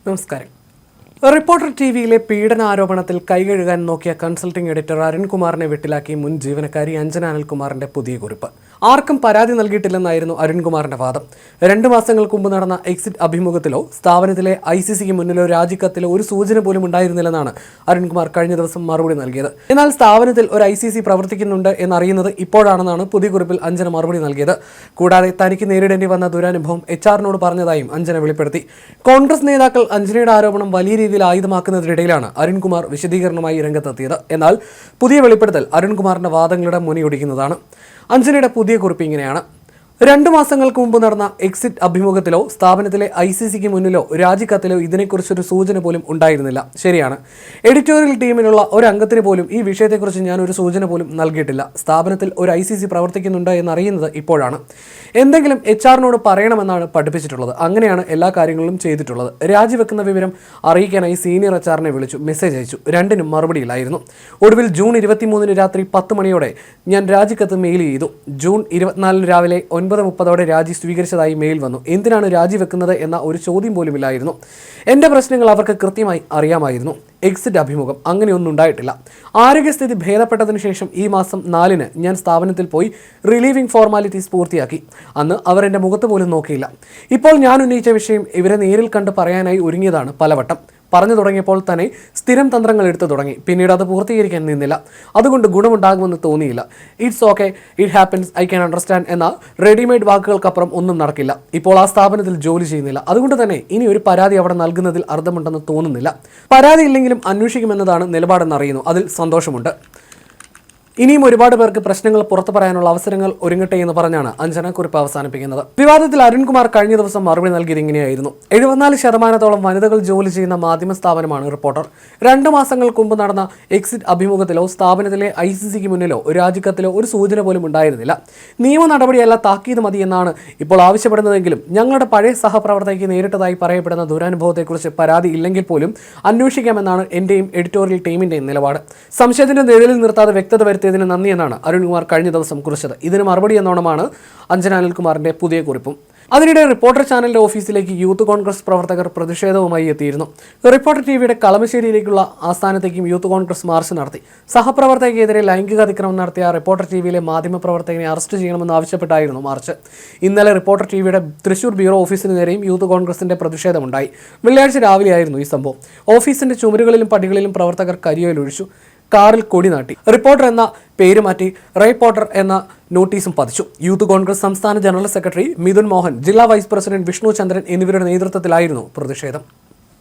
നമസ്കാരം. റിപ്പോർട്ടർ ടിവിയിലെ പീഡനാരോപണത്തിൽ കൈകഴുകാൻ നോക്കിയ consulting editor അരുൺകുമാറിനെ വെട്ടിലാക്കി മുൻ ജീവനക്കാരി അഞ്ജന അനിൽകുമാറിന്റെ പുതിയ കുറിപ്പ്. ആർക്കും പരാതി നൽകിയിട്ടില്ലെന്നായിരുന്നു അരുൺകുമാറിന്റെ വാദം. 2 മാസങ്ങൾക്ക് മുമ്പ് നടന്ന എക്സിറ്റ് അഭിമുഖത്തിലോ സ്ഥാപനത്തിലെ ICCക്ക് മുന്നിലോ രാജിക്കത്തിലോ ഒരു സൂചന പോലും ഉണ്ടായിരുന്നില്ലെന്നാണ് അരുൺകുമാർ കഴിഞ്ഞ ദിവസം മറുപടി നൽകിയത്. എന്നാൽ സ്ഥാപനത്തിൽ ഒരു ICC പ്രവർത്തിക്കുന്നുണ്ട് എന്നറിയുന്നത് ഇപ്പോഴാണെന്നാണ് പുതിയ കുറിപ്പിൽ അഞ്ജന മറുപടി നൽകിയത്. കൂടാതെ തനിക്ക് നേരിടേണ്ടി വന്ന ദുരനുഭവം HR-നോട് പറഞ്ഞതായും അഞ്ജന വെളിപ്പെടുത്തി. കോൺഗ്രസ് നേതാക്കൾ അഞ്ജനയുടെ ആരോപണം വലിയ രീതിയിൽ ആയുധമാക്കുന്നതിനിടയിലാണ് അരുൺകുമാർ വിശദീകരണമായി രംഗത്തെത്തിയത്. എന്നാൽ പുതിയ വെളിപ്പെടുത്തൽ അരുൺകുമാറിന്റെ വാദങ്ങളുടെ മുനയൊടിക്കുന്നതാണ്. അഞ്ജനയുടെ പുതിയ കുറിപ്പ് ഇങ്ങനെയാണ്: 2 മാസങ്ങൾക്ക് മുമ്പ് നടന്ന എക്സിറ്റ് അഭിമുഖത്തിലോ സ്ഥാപനത്തിലെ ICCക്ക് മുന്നിലോ രാജിക്കത്തിലോ ഇതിനെക്കുറിച്ചൊരു സൂചന പോലും ഉണ്ടായിരുന്നില്ല. ശരിയാണ്. എഡിറ്റോറിയൽ ടീമിലുള്ള ഒരു അംഗത്തിന് പോലും ഈ വിഷയത്തെക്കുറിച്ച് ഞാൻ ഒരു സൂചന പോലും നൽകിയിട്ടില്ല. സ്ഥാപനത്തിൽ ഒരു ICC പ്രവർത്തിക്കുന്നുണ്ട് എന്നറിയുന്നത് ഇപ്പോഴാണ്. എന്തെങ്കിലും HR-നോട് പറയണമെന്നാണ് പഠിപ്പിച്ചിട്ടുള്ളത്. അങ്ങനെയാണ് എല്ലാ കാര്യങ്ങളിലും ചെയ്തിട്ടുള്ളത്. രാജിവെക്കുന്ന വിവരം അറിയിക്കാനായി സീനിയർ HR-നെ വിളിച്ചു, മെസ്സേജ് അയച്ചു. രണ്ടിനും മറുപടിയില്ലായിരുന്നു. ഒടുവിൽ ജൂൺ 23 രാത്രി 10 മണിയോടെ ഞാൻ രാജിക്കത്ത് മെയിൽ ചെയ്തു. ജൂൺ 24 രാവിലെ 9:30 രാജി സ്വീകരിച്ചതായി മെയിൽ വന്നു. എന്തിനാണ് രാജിവെക്കുന്നത് എന്ന ഒരു ചോദ്യം പോലും ഇല്ലായിരുന്നു. എൻ്റെ പ്രശ്നങ്ങൾ അവർക്ക് കൃത്യമായി അറിയാമായിരുന്നു. എക്സിറ്റ് അഭിമുഖം അങ്ങനെയൊന്നും ഉണ്ടായിട്ടില്ല. ആരോഗ്യസ്ഥിതി ഭേദപ്പെട്ടതിന് ശേഷം ഈ മാസം 4-ന് ഞാൻ സ്ഥാപനത്തിൽ പോയി റിലീവിംഗ് ഫോർമാലിറ്റീസ് പൂർത്തിയാക്കി. അന്ന് അവർ എൻ്റെ മുഖത്ത് പോലും നോക്കിയില്ല. ഇപ്പോൾ ഞാൻ ഉന്നയിച്ച വിഷയം ഇവരെ നേരിൽ കണ്ട് പറയാനായി ഒരുങ്ങിയതാണ്. പലവട്ടം പറഞ്ഞു തുടങ്ങിയപ്പോൾ തന്നെ സ്ഥിരം തന്ത്രങ്ങൾ എടുത്തു തുടങ്ങി. പിന്നീട് അത് പൂർത്തീകരിക്കാൻ നിന്നില്ല. അതുകൊണ്ട് ഗുണമുണ്ടാകുമെന്ന് തോന്നിയില്ല. It's okay, it happens, I can understand എന്ന റെഡിമെയ്ഡ് വാക്കുകൾക്കപ്പുറം ഒന്നും നടക്കില്ല. ഇപ്പോൾ ആ സ്ഥാപനത്തിൽ ജോലി ചെയ്യുന്നില്ല. അതുകൊണ്ട് തന്നെ ഇനി ഒരു പരാതി അവിടെ നൽകുന്നതിൽ അർത്ഥമുണ്ടെന്ന് തോന്നുന്നില്ല. പരാതി ഇല്ലെങ്കിലും അന്വേഷിക്കുമെന്നതാണ് നിലപാടെന്നറിയുന്നു. അതിൽ സന്തോഷമുണ്ട്. ഇനിയും ഒരുപാട് പേർക്ക് പ്രശ്നങ്ങൾ പുറത്തു പറയാനുള്ള അവസരങ്ങൾ ഒരുങ്ങട്ടെ എന്ന് പറഞ്ഞാണ് അഞ്ജന കുറിപ്പ് അവസാനിപ്പിക്കുന്നത്. വിവാദത്തിൽ അരുൺകുമാർ കഴിഞ്ഞ ദിവസം മറുപടി നൽകിയത് ഇങ്ങനെയായിരുന്നു: 74% വനിതകൾ ജോലി ചെയ്യുന്ന മാധ്യമ സ്ഥാപനമാണ് റിപ്പോർട്ടർ. 2 മാസങ്ങൾക്ക് മുമ്പ് നടന്ന എക്സിറ്റ് അഭിമുഖത്തിലോ സ്ഥാപനത്തിലെ ICCക്ക് മുന്നിലോ രാജിക്കത്തിലോ ഒരു സൂചന പോലും ഉണ്ടായിരുന്നില്ല. നിയമ നടപടിയല്ല, താക്കീത് മതി എന്നാണ് ഇപ്പോൾ ആവശ്യപ്പെടുന്നതെങ്കിലും ഞങ്ങളുടെ പഴയ സഹപ്രവർത്തകയ്ക്ക് നേരിട്ടതായി പറയപ്പെടുന്ന ദുരനുഭവത്തെക്കുറിച്ച് പരാതി ഇല്ലെങ്കിൽ പോലും അന്വേഷിക്കാമെന്നാണ് എൻ്റെയും എഡിറ്റോറിയൽ ടീമിൻ്റെയും നിലപാട്. സംശയത്തിന്റെ നിഴലിൽ നിർത്താതെ വ്യക്തത വരുത്തിയതിന് നന്ദി എന്നാണ് അരുൺകുമാർ കഴിഞ്ഞ ദിവസം കുറിച്ചത്. ഇതിന് മറുപടി എന്നോണമാണ് അഞ്ജന അനിൽകുമാറിന്റെ പുതിയ കുറിപ്പും. അതിനിടെ റിപ്പോർട്ടർ ചാനലിന്റെ ഓഫീസിലേക്ക് യൂത്ത് കോൺഗ്രസ് പ്രവർത്തകർ പ്രതിഷേധവുമായി എത്തിയിരുന്നു. റിപ്പോർട്ടർ ടിവിയുടെ കളമശ്ശേരിയിലേക്കുള്ള ആസ്ഥാനത്തേക്കും യൂത്ത് കോൺഗ്രസ് മാർച്ച് നടത്തി. സഹപ്രവർത്തകയ്ക്കെതിരെ ലൈംഗിക അതിക്രമം നടത്തിയ റിപ്പോർട്ടർ ടിവിയിലെ മാധ്യമപ്രവർത്തകനെ അറസ്റ്റ് ചെയ്യണമെന്ന് ആവശ്യപ്പെട്ടായിരുന്നു മാർച്ച്. ഇന്നലെ റിപ്പോർട്ടർ ടിവിയുടെ തൃശൂർ ബ്യൂറോ ഓഫീസിന് നേരെയും യൂത്ത് കോൺഗ്രസിന്റെ പ്രതിഷേധമുണ്ടായി. വെള്ളിയാഴ്ച രാവിലെയായിരുന്നു ഈ സംഭവം. ഓഫീസിന്റെ ചുമരുകളിലും പടികളിലും പ്രവർത്തകർ കരിയോയിലൊഴിച്ചു. കാറിൽ കൊടി നാട്ടി. റിപ്പോർട്ടർ എന്ന പേര് മാറ്റി റൈപ്പോർട്ടർ എന്ന നോട്ടീസും പതിച്ചു. യൂത്ത് കോൺഗ്രസ് സംസ്ഥാന ജനറൽ സെക്രട്ടറി മിഥുൻ മോഹൻ, ജില്ലാ വൈസ് പ്രസിഡന്റ് വിഷ്ണു ചന്ദ്രൻ എന്നിവരുടെ നേതൃത്വത്തിലായിരുന്നു പ്രതിഷേധം.